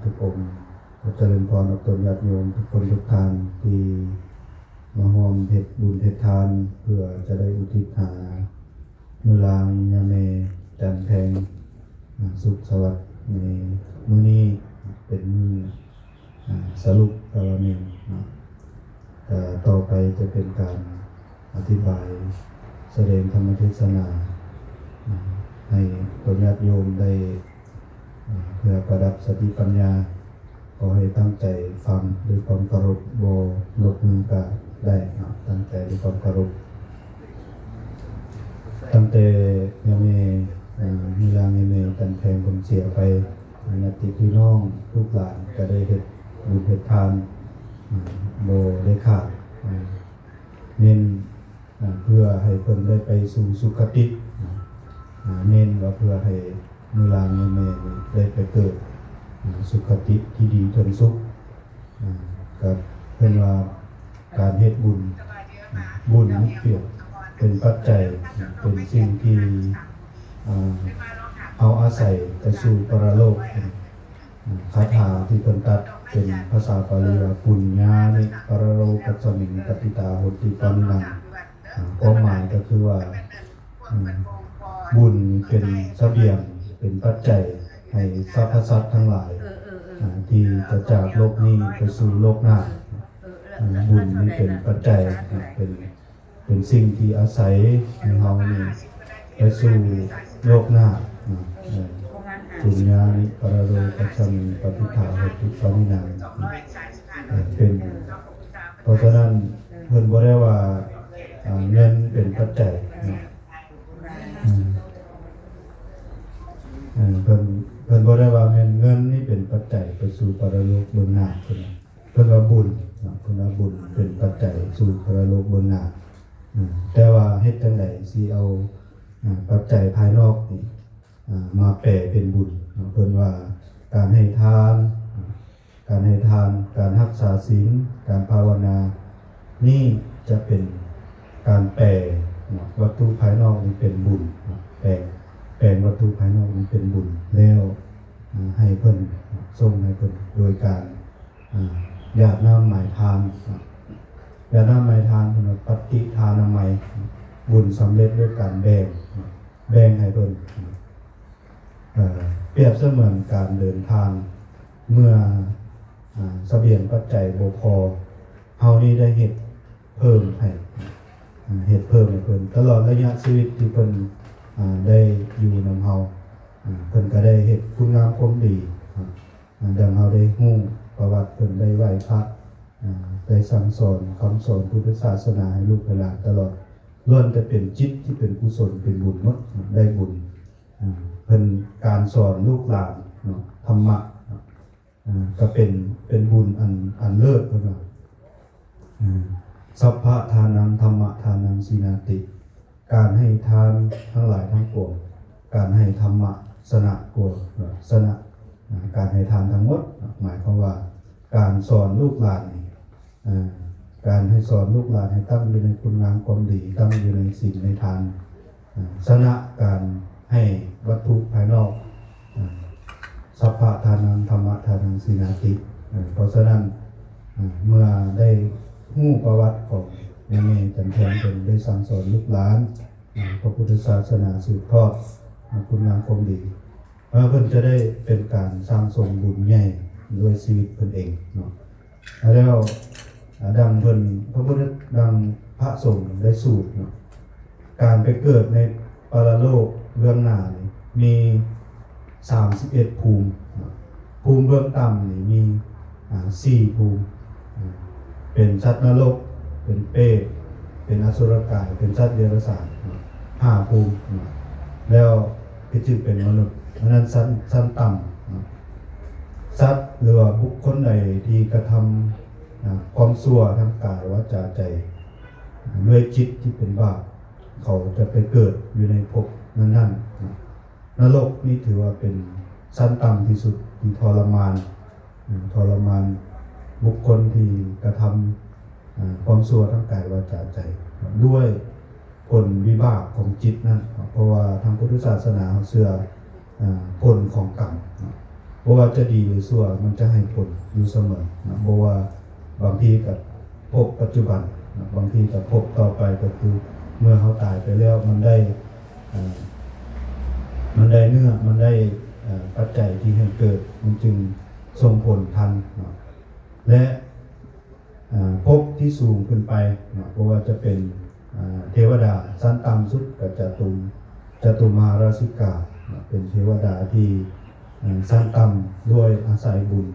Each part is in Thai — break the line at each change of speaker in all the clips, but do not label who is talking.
ทุกองค์ขอเจริญพรกับตนญาติโยมทุกคนทุกท่านที่มาร่วมเฮ็ดบุญเฮ็ดทานเพื่อจะได้อุทิศหามื้อลางยามแม่จันทร์แพงสุขสวัสดิ์ในมื้อนี้เป็นมื้อสรุปกรณีต่อไปจะเป็นการอธิบายแสดงธรรมเทศนาให้ญาติโยมได้เพื่อประดับสติปัญญาขอให้ตั้งใจฟังด้วยความเคารพบ่ลบมือกะได้ตั้งใจด้วยความเคารพตั้งแต่ยังมีลางยังจันแพงคนเสียไปญาติพี่น้องลูกหลานก็ได้เฮ็ดบุญเฮ็ดทานบ่ได้ขาดเน้นเพื่อให้เพิ่นได้ไปสู่สุคติเน้นว่าเพื่อให้มือลางยังได้ไปเกิดสุคติที่ดีถึงสุขกับเพิ่นว่าการเฮ็ดบุญนี่เปรียบเป็นปัจจัยเป็นสิ่งที่เอาอาศัยไปสู่ปรโลกคาถาที่เพิ่นตัดเป็นภาษาบาลีว่าปุญญานิปรโลกัสสมิงปฏิตาโหติปันนังความหมายก็คือว่าบุญเป็นเสบียงเป็นปัจจัยให้สรรพสัตว์ทั้งหลายที่จะจากโลกนี้ไปสู่โลกหน้าบุญนี้เป็นปัจจัยเป็นสิ่งที่อาศัยให้เฮานี่ไปสู่โลกหน้าปุญญานิปรโลกัสสมิงปฏิทาโหติปนินังเป็นเพราะฉะนั้นเพิ่นบ่ได้ว่าเงินเป็นปัจจัยเพิ่นบ่ได้ว่าเงินนี่เป็นปัจจัยไปสู่ปรโลกเบื้องหน้าเพิ่นว่าบุญเพิ่นว่าบุญเป็นปัจจัยสู่ปรโลกเบื้องหน้าแต่ว่าเฮ็ดจังได๋สิเอาปัจจัยภายนอกนี่มาแปลเป็นบุญเพิ่นว่าการให้ทานการรักษาศีลการภาวนานี่จะเป็นการแปลวัตถุภายนอกนี่เป็นบุญแปลงวัตถุภายนอกนี่เป็นบุญแล้วให้เพิ่นส่งให้เพิ่นโดยการญาติน้ำหมายทานญาติน้ำหมายทานเพิ่นปฏิทานามัยบุญสำเร็จด้วยการแบ่งให้เพิ่นเปรียบเสมือนการเดินทางเมื่อเสบียงปัจจัยบ่พอเฮานี่ได้เฮ็ดเพิ่มให้เพิ่นตลอดระยะชีวิตที่เพิ่นได้อยู่นำเฮาเพิ่นก็ได้เฮ็ดคุณงามความดีดังเฮาได้ฮู้ประวัติเพิ่นได้ไหว้พระได้สั่งสอนคำสอนพุทธศาสนาให้ลูกหลานตลอดล้วนแต่เป็นจิตที่เป็นกุศลเป็นบุญหมดได้บุญเพิ่นการสอนลูกหลานธรรมะก็เป็นบุญอันเลิศเพิ่นว่าสัพพะทานังธรรมะทานังสีนาติการให้ทานทั้งหลายทั้งปวงการให้ธรรมะสนะกวสนะการให้ทานทั้งหมดหมายความว่าการสอนลูกหลานการให้สอนลูกหลานให้ตั้งอยู่ในคุณงามความดีตั้งอยู่ในศีลในทานสนะการให้วัตถุภายนอกสัพพะทานังธรรมะทานังสีนาติเพราะฉะนั้นเมื่อได้ฮู้ประวัติของแม่จันแพงเป็นได้สั่งสอนลูกหลานพระพุทธศาสนาสืบทอดคุณงามความดีเพิ่นจะได้เป็นการสร้างสมบุญใหญ่ด้วยชีวิตเพิ่นเองเนาะแล้วดังเพิ่นพระพุทธดังพระสงฆ์ได้สูตรเนาะการไปเกิดในปรโลกเบื้องหน้านี่มี31ภูมิเบื้องต่ำนี่มี4ภูมิเป็นสัตว์นรกเป็นเปรตเป็นอสุรกายเป็นสัตว์เดรัจฉาน5ภูมิแล้วที่จึงเป็นมนุษย์อันนั้นชั้นต่ำสัตว์หรือว่าบุคคลใดที่กระทำความชั่วทางกายวาจาใจด้วยจิตที่เป็นบาปเขาจะไปเกิดอยู่ในภพนั้นนรกนี่ถือว่าเป็นชั้นต่ำที่สุดที่ทรมานบุคคลที่กระทำความชั่วทั้งกายวาจาใจด้วยผลวิบากของจิตนั้นเพราะว่าทางพุทธศาสนาเชื่อผลของกรรม บ่ว่าจะดีหรือชั่วมันจะให้ผลอยู่เสมอนะบ่ว่าบางทีก็พบปัจจุบันนะบางทีก็พบต่อไปก็คือเมื่อเขาตายไปแล้วมันได้เนื้อมันได้ปัจจัยที่ให้เกิดมันจึงส่งผลทันนะและภพที่สูงขึ้นไปนะเพราะว่าจะเป็นเทวดาชั้นต่ำสุดก็จตุมหาราชิกานะเป็นเทวดาที่ชั้นต่ำด้วยอาศัยบุญ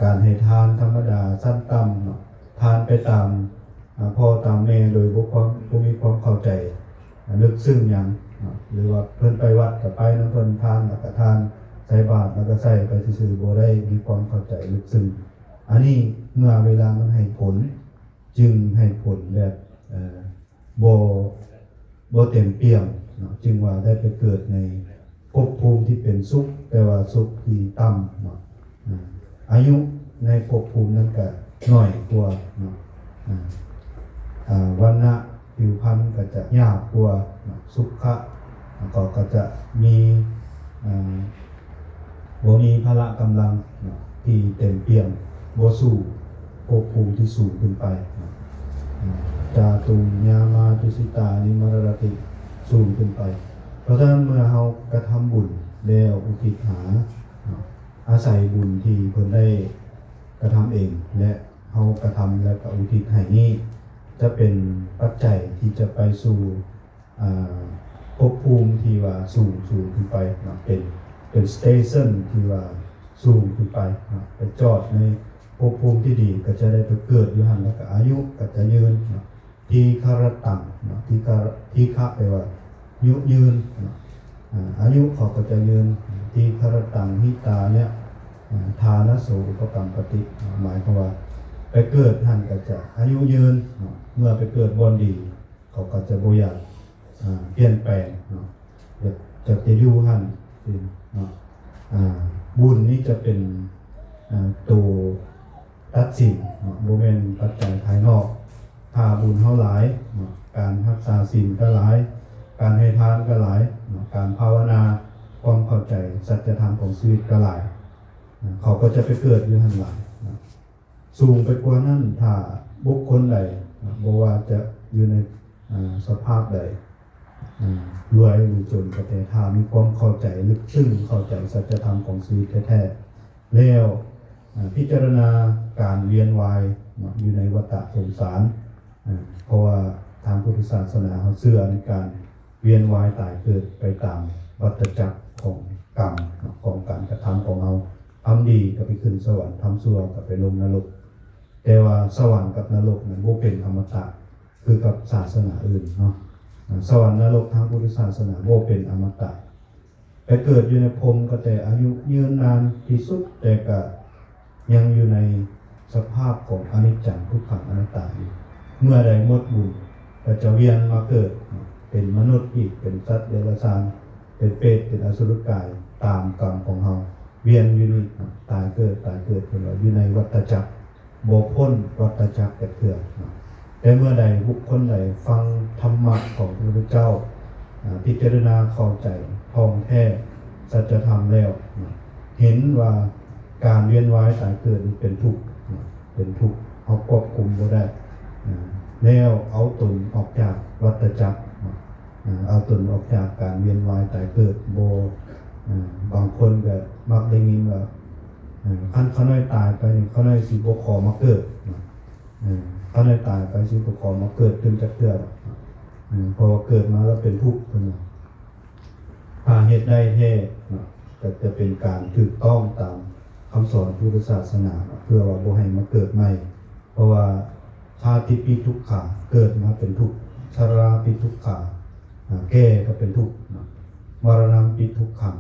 การให้ทานธรรมดาชั้นต่ำนะทานไปตามพ่อตามแม่โดยบ่มีความเข้าใจลึกซึ้งหยังหรือว่าเพิ่นไปวัดก็ไปนำเพิ่นทานแล้วก็ทานใส่บาตรแล้วก็ใส่ไปซื่อๆบ่ได้มีความเข้าใจลึกซึ้งอันนี้เมื่อเวลามันให้ผลจึงให้ผลแบบบ่เต็มเปี่ยมเนาะจึงว่าได้ไปเกิดในภพภูมิที่เป็นสุขแต่ว่าสุขที่ต่ำเนาะอายุในภพภูมินั้นก็น้อยกว่าเนาะวรรณะผิวพรรณก็จะหยาบกว่าสุขะก็จะมีบ่มีพละกำลังที่เต็มเปี่ยมบ่สู่ภพภูมิที่สูงขึ้นไปจาตุญามาตุสิตานิมรรติสูงขึ้นไปเพราะฉะนั้นเมื่อเรากระทำบุญแล้วอุทิศหาอาศัยบุญที่เพิ่นได้กระทำเองและเรากระทำแล้วก็อุทิศให้นี้จะเป็นปัจจัยที่จะไปสู่ภพภูมิที่ว่าสูงขึ้นไปเป็นสเตชันที่ว่าสูงขึ้นไปไปจอดในภพภูมิที่ดีก็จะได้ไปเกิดอยู่หั่นแล้วก็อายุก็จะยืนที่คารตังที่คะแปลว่ายืนอายุเขาก็จะยืนที่คารตังหิตาเนี่ยทานโสอุปกรรมปฏิหมายความว่าไปเกิดหั่นก็จะอายุยืนเมื่อไปเกิดบอนดีเขาก็จะบ่อยากเปลี่ยนแปลงจะอยู่หั่นบุญนี้จะเป็นตัวตัดสินบ่แม่นปัจจัยภายนอกถ้าบุญเฮาหลายการรักษาศีลก็หลายการให้ทานก็หลายการภาวนาความเข้าใจสัจธรรมของชีวิตก็หลายเขาก็จะไปเกิดอยู่หั่นหลายสูงไปกว่านั้นถ้าบุคคลใดบ่ว่าจะอยู่ในสภาพใดรวยหรือจนก็แต่ถ้ามีความเข้าใจลึกซึ้งเข้าใจสัจธรรมของชีวิตแท้ๆแล้วพิจารณาการเวียนว่ายอยู่ในวัฏสงสารเพราะว่าทางพุทธศาสนาเขาเชื่อในการเวียนว่ายตายเกิดไปตามวัฏจักรของกรรมของการกระทำของเราทำดีก็ไปขึ้นสวรรค์ทำชั่วก็ไปลงนรกแต่ว่าสวรรค์กับนรกนั้นบ่เป็นอมตะคือกับศาสนาอื่นเนาะสวรรค์นรกทางพุทธศาสนาบ่เป็นอมตะไปเกิดอยู่ในพรหมก็แต่อายุยืนนานที่สุดแต่ก็ยังอยู่ในสภาพของอนิจจังทุกขังอนัตตาอยู่เมื่อใดหมดบุญก็จะเวียนมาเกิดเป็นมนุษย์อีกเป็นสัตว์เดรัจฉานเป็นเปรตเป็นอสุรกายตามกรรมของเฮาเวียนอยู่นี่ตายเกิดเป็นว่าอยู่ในวัฏจักรบ่พ้นวัฏจักรแต่เถื่อแต่เมื่อใดบุคคลใดฟังธรรมะของพระพุทธเจ้าพิจารณาเข้าใจท่องแท้สัจธรรมแล้วเห็นว่าการเวียนว่ายตายเกิดเป็นทุกข์เอาควบคุมบ่ได้แล้วเอาตนออกจากวัฏจักรเอาตนออกจากการเวียนว่ายตายเกิดบ่บางคนก็มักได้ยินว่าคันเขาน้อยตายไปนี่เขาน้อยสิบ่ขอมาเกิดเขาน้อยตายไปสิบ่ขอมาเกิดถึงจะเกิดเพราะว่าเกิดมาแล้วเป็นทุกข์เพิ่นว่าถ้าเฮ็ดได้แท้ก็จะเป็นการถูกต้องตามคำสอนพุทธศาสนาเพื่อว่าบ่ให้มาเกิดใหม่เพราะว่าชาติปิทุกขาเกิดมาเป็นทุกข์ชราปิทุกขาแก่ก็เป็นทุกข์มรณะปิทุกขัง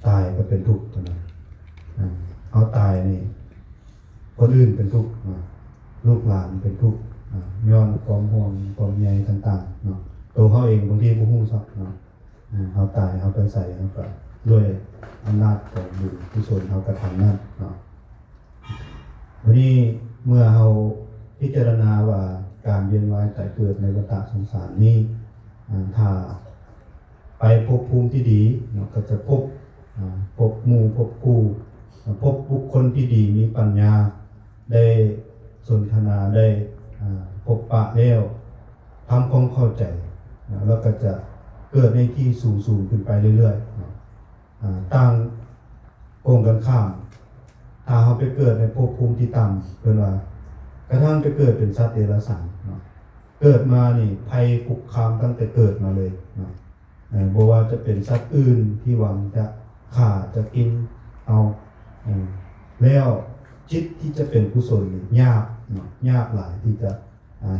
ตายก็เป็นทุกข์เท่านั้นเอาตายนี่คนอื่นเป็นทุกข์ลูกหลานเป็นทุกข์ย้อนความห่วงความใยต่างๆตัวเขาเองบางทีบ่ฮู้ซักเอาตายเอาไปใส่เอาไปด้วยอำนาจของบุญกุศลเขากระทำนั่นวันนี้เมื่อเราพิจารณาว่าการเวียนว่ายตายเกิดในวัฏสงสารนี้ถ้าไปภพภูมิที่ดีก็จะพบ พบหมู่พบครูพบบุคคลที่ดีมีปัญญาได้สนทนาได้พบปะแล้วทำความเข้าใจแล้วก็จะเกิดในที่สูงขึ้นไปเรื่อยๆตั้งโกงกันข้ามถ้าเขาไปเกิดในภพภูมิที่ต่ำเพิ่นว่ากระทั่งไปเกิดเป็นสัตว์เดรัจฉานเกิดมานี่ภัยคุกคามตั้งแต่เกิดมาเลยบ่ว่าจะเป็นสัตว์อื่นที่หวังจะฆ่าจะกินเอาแล้วจิตที่จะเป็นกุศลยากหลายที่จะ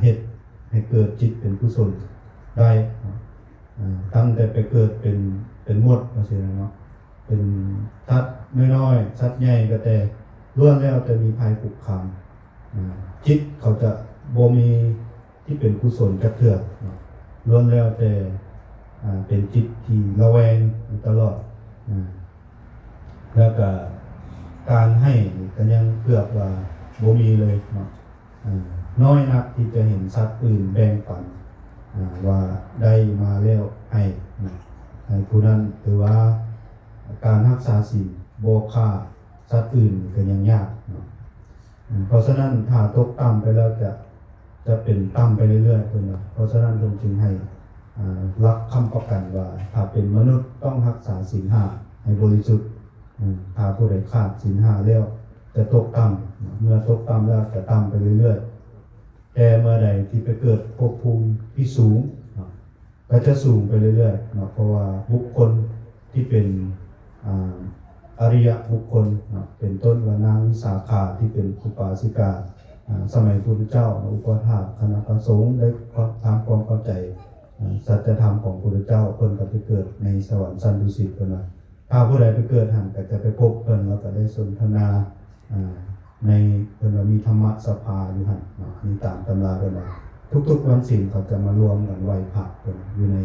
เฮ็ดให้เกิดจิตเป็นกุศลได้ตั้งแต่ไปเกิดเป็นมดว่าซั่นเนาะเป็นสัตว์น้อยๆสัตว์ใหญ่ก็แต่ล้วนแล้วจะมีภัยคุกคามจิตเขาจะบ่มีที่เป็นกุศลกระเทือกล้วนแล้วแต่เป็นจิตที่ระแวงอยู่ตลอดแล้วก็การให้ก็ยังเกือบว่าบ่มีเลยเนาะน้อยนักที่จะเห็นสัตว์อื่นแบ่งปันว่าได้มาแล้วให้ผู้นั้นหรือว่าการรักษาศีลบ่ฆ่าสัตว์อื่นก็ยังยากเนาะเพราะฉะนั้นถ้าตกต่ำไปแล้วจะเป็นต่ำไปเรื่อยๆเพิ่นว่าเพราะฉะนั้นจึงให้รับคำประกันว่าถ้าเป็นมนุษย์ต้องรักษาศีล5ให้บริสุทธิ์ถ้าผู้ใดขาดศีล5แล้วจะตกต่ำเมื่อตกต่ำแล้วจะต่ำไปเรื่อยๆแต่เมื่อใดที่ไปเกิดภพภูมิที่สูงก็จะสูงไปเรื่อยๆเพราะว่าบุคคลที่เป็นอริยบุคคลเป็นต้นว่านางวิสาขาที่เป็นอุปาสิกาสมัยพระพุทธเจ้าอุปถากคณะพระสงฆ์ได้ทำความเข้าใจสัจธรรมของพระพุทธเจ้าเพิ่นก็ไปเกิดในสวรรค์ชั้นดุสิตเพิ่นว่าถ้าผู้ใดไปเกิดหันก็จะไปพบเพิ่นแล้วก็ได้สนทนาในเพิ่นว่ามีธรรมสภาอยู่หั่นมีตามตำราเพิ่นว่าทุกๆวันศีลเขาจะมารวมกันไหว้พระเพิ่นอยู่ใน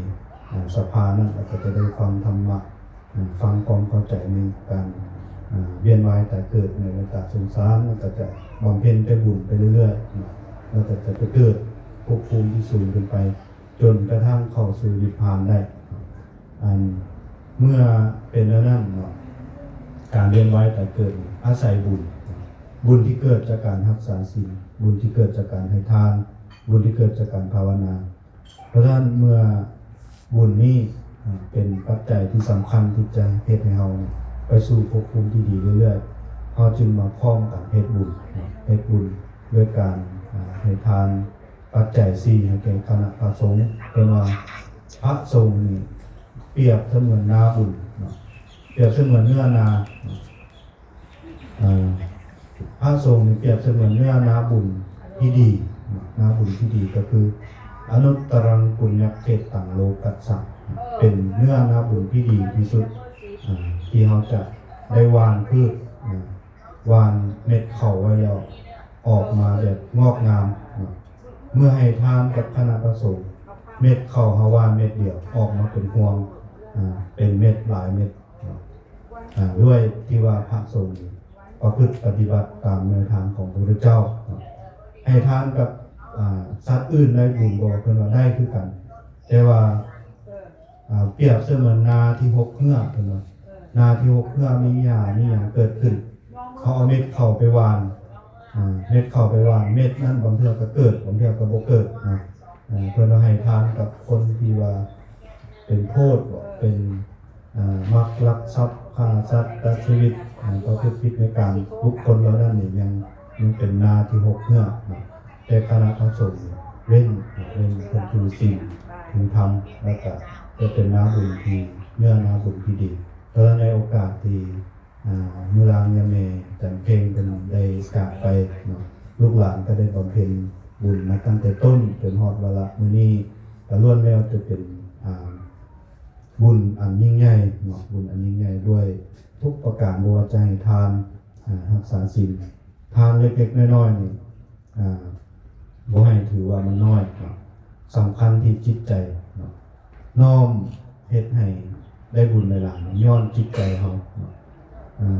สภานั้นแล้วก็จะได้ฟังธรรมะฟังความเข้าใจในการเวียนว่ายแต่เกิดในวัฏสงสารแล้วก็จะบำเพ็ญไปบุญไปเรื่อยๆแล้วก็จะไปเกิดภพภูมิที่สูงขึ้นไปจนกระทั่งเข้าสู่นิพพานได้เมื่อเป็นแล้วนั้นการเวียนว่ายแต่เกิดอาศัยบุญที่เกิดจากการรักษาศีลบุญที่เกิดจากการให้ทานบุญที่เกิดจากการภาวนาเพราะฉะนั้นเมื่อบุญนี้เป็นปัจจัยที่สำคัญที่จะเฮ็ดให้เราไปสู่ภพภูมิที่ดีเรื่อยๆเราจึงมาพร้อมกับเฮ็ดบุญด้วยการให้ทานปัจจัย4ให้แก่คณะพระสงฆ์เป็นว่าพระสงฆ์นี่เปรียบเสมือนนาบุญเปรียบเสมือนเนื้อนาพระสงฆ์นี่เปรียบเสมือนเนื้อนาบุญที่ดีนาบุญที่ดีก็คืออนุตตรังปุญญเขตตังโลกัสสะเป็นเนื้อนาบุญที่ดีที่สุดที่เราจะได้วางพืชวางเม็ดข้าวไว้แล้วออกมาแบบงอกงามเมื่อให้ทานกับคณะพระสงฆ์เม็ดข้าวหาวานเม็ดเดียวออกมาเป็นพวงเป็นเม็ดหลายเม็ดด้วยที่ว่าพระสงฆ์ประพฤติปฏิบัติตามแนวทางของพระพุทธเจ้าให้ทานกับสัตว์อื่นในบุญบ่เพิ่นว่าได้คือกันแต่ว่าเปรียบเสมือนนาที่หกเหื้อเพิ่นว่านาที่หกเหื้อมีหญ้ามีหยังเกิดขึ้นเขาเอาเม็ดเข้าไปหว่านเม็ดเข้าไปหว่านเม็ดนั้นบางเทื่อก็เกิดบางเทื่อก็บ่เกิดเพิ่นว่าให้ทานกับคนที่ว่าเป็นโทษเป็นมักลักทรัพย์ฆ่าสัตว์ตัดชีวิตประพฤติผิดในการบุคคลเหล่านั้นนี่ยังเป็นนาที่หกเหื้อแต่คณะพระสงฆ์เว้นเพิ่นถือศีลถือธรรมแล้วก็จะเป็นนาบุญที่เนื้อนาบุญที่ดีแล้วในโอกาสที่มุลางยะเมจันเพ็งเป็นได้จากไปลูกหลานก็ได้บำเพ็ญบุญมาตั้งแต่ต้นจนฮอดวาระมื้อนี้ก็ล้วนแล้วจะเป็นบุญอันยิ่งใหญ่บุญอันยิ่งใหญ่ด้วยทุกประการบ่ว่าจะให้ทานรักษาศีลทานเล็กๆน้อยๆนี่บ่ให้ถือว่ามันน้อยสำคัญที่จิตใจน้อมเฮ็ดให้ได้บุญหลายๆย้อนจิตใจเฮา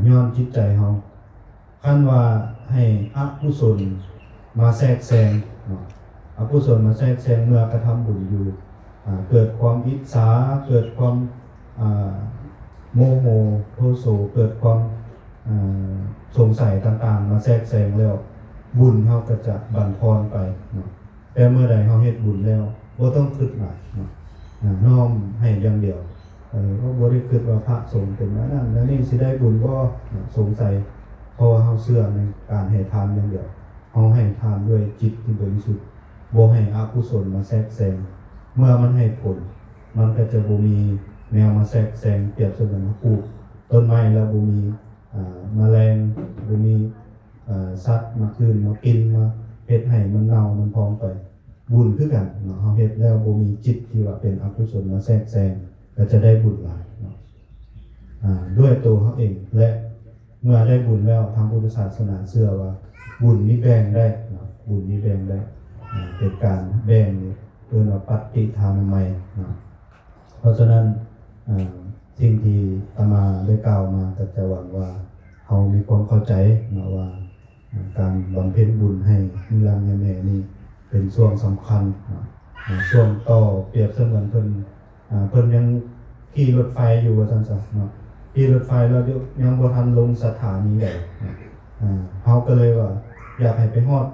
ย้อนจิตใจเฮาคันว่าให้อกุศลมาแทรกแซงอกุศลมาแทรกแซงเมื่อกระทำบุญอยู่เกิดความอิจฉาเกิดความ โมโหโทโสเกิดความอ่าสงสัยต่างๆมาแทรกแซงแล้วบุญเฮาก็จะบั่นทอนไปเนาะแต่เมื่อใดเฮาเฮ็ดบุญแล้วบ่ต้องคิดหลายเนาะน้อมให้อย่างเดียวก็บ่ได้คิดว่าพระสงฆ์เป็นนั้นแล้วนี่สิได้บุญบ่สงสัยเพราะว่าเฮาเชื่อในการให้ทานอย่างเดียวเฮาให้ทานด้วยจิตที่บริสุทธิ์บ่ให้อกุศลมาแทรกแซงเมื่อมันให้ผลมันก็จะบ่มีแนวมาแทรกแซงเปรียบเสมือนปลูกต้นไม้แล้วบ่มีแมลงบ่มีสัตว์มาคืนมากินมาเฮ็ดให้มันเน่ามันพองไปบุญคือกันเนาะเฮาเฮ็ดแล้วบ่มีจิตที่ว่าเป็นอกุศลมาแทรกแซงก็จะได้บุญหลายเนาะด้วยตัวเขาเองและเมื่อได้บุญแล้วทางพุทธศาสนาเชื่อว่าบุญนี้แบ่งได้เนาะบุญนี้แบ่งได้เป็นการแบ่งเรียกว่าปฏิทานไมยเนาะเพราะฉะนั้นสิ่งที่อามาได้กล่าวมาก็จะหวังว่าเขามีความเข้าใจนะว่าการบำเพ็ญบุญให้นิรันดร์แม่นี่เป็นช่วงสำคัญนะช่วงต่อเปรียบเสมือนเพิ่นยังขี่รถไฟอยู่ว่าซั่นซะเนาะขี่รถไฟแล้วยังบ่ทันลงสถานีใดเฮาก็เลยว่าอยากให้ไปฮอด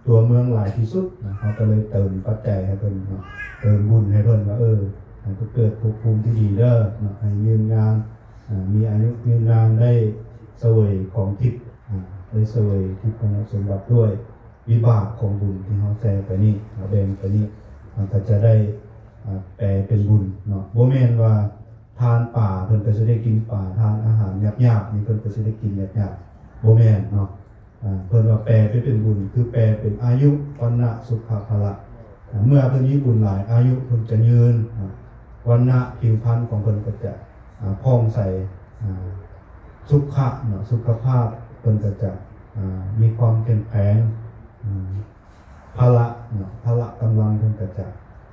ตัวเมืองหลายที่สุดนะเฮาก็เลยเติมปัจจัยให้เพิ่นเนาะเติมบุญให้เพิ่นว่าให้เกิดภพภูมิที่ดีเด้อให้ยืนยานมีอายุยืนนานได้เสวยของทิพย์ได้เสวยทิพย์สมบัติด้วยวิบากของบุญที่เฮาแชร์ไปนี่แบ่งไปนี่ก็จะได้แปลเป็นบุญเนาะบ่แม่นว่าทานป่าเพิ่นก็สิได้กินป่าทานอาหารหยาบๆนี่เพิ่นก็สิได้กินหยาบๆบ่แม่นเนาะเพิ่นว่าแปลเป็นบุญคือแปลเป็นอายุวันนะสุขภละเมื่อเพิ่นมีบุญหลายอายุเพิ่นจะยืนวันนะผิวพรรณของเพิ่นก็จะผ่องใสสุขะเนาะสุขภาพเพิ่นก็จะมีความเข้มแข็งพละเนาะพละกำลังเพิ่นก็จะ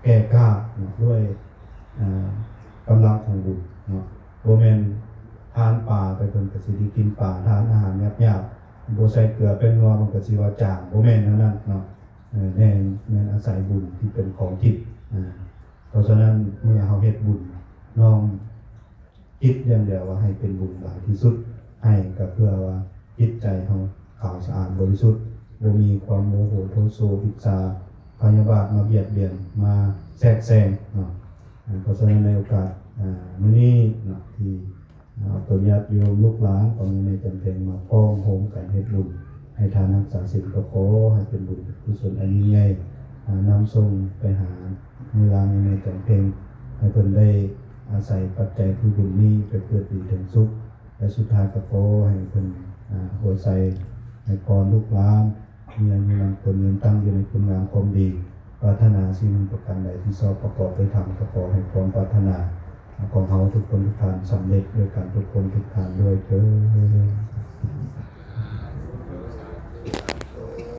แก่กล้าเนาะด้วยกำลังของบุญเนาะบ่แม่นทานป่าไปเพิ่นก็สิได้กินป่าทานอาหารหยาบๆบ่ใส่เกลือเป็นนัวมันก็สิว่าจางบ่แม่นนั่นเนาะแม่นอาศัยบุญที่เป็นของทิพย์เพราะฉะนั้นเมื่อเฮาเฮ็ดบุญน้อมคิดอย่างเดียวว่าให้เป็นบุญหลายที่สุดให้ก็เพื่อว่าจิตใจเฮาขาวสะอาดบริสุทธิ์บ่มีความโมโหโทโสอิจฉาพยาบาทมาเบียดเบียนมาแทรกแซงเนาะเพราะฉะนั้นในโอกาสมื้อนี้เนาะที่ตัวญาติโยมลูกหลานของในจำเป็นมาพ้องโฮมกันเฮ็ดบุญให้ทานรักษาศีลก็ขอให้เป็นบุญกุศลอันยิ่งใหญ่นำส่งไปหาเวลาในจำเป็นให้เพิ่นได้อาศัยปัจจัยคือบุญนี้ไปเกิดดีถึงสุขและสุดท้ายก็ขอให้เพิ่นโอใส่ให้พรลูกหลานมีอายุมั่นคนยืนตั้งอยู่ในคุณงามความดีปรารถนาสิ่งหนึ่งประการใดที่ชอบประกอบไปทำก็ขอให้ความปรารถนาของเฮาทุกคนทุกท่านสำเร็จด้วยกันทุกคนทุกท่านด้วยเถิด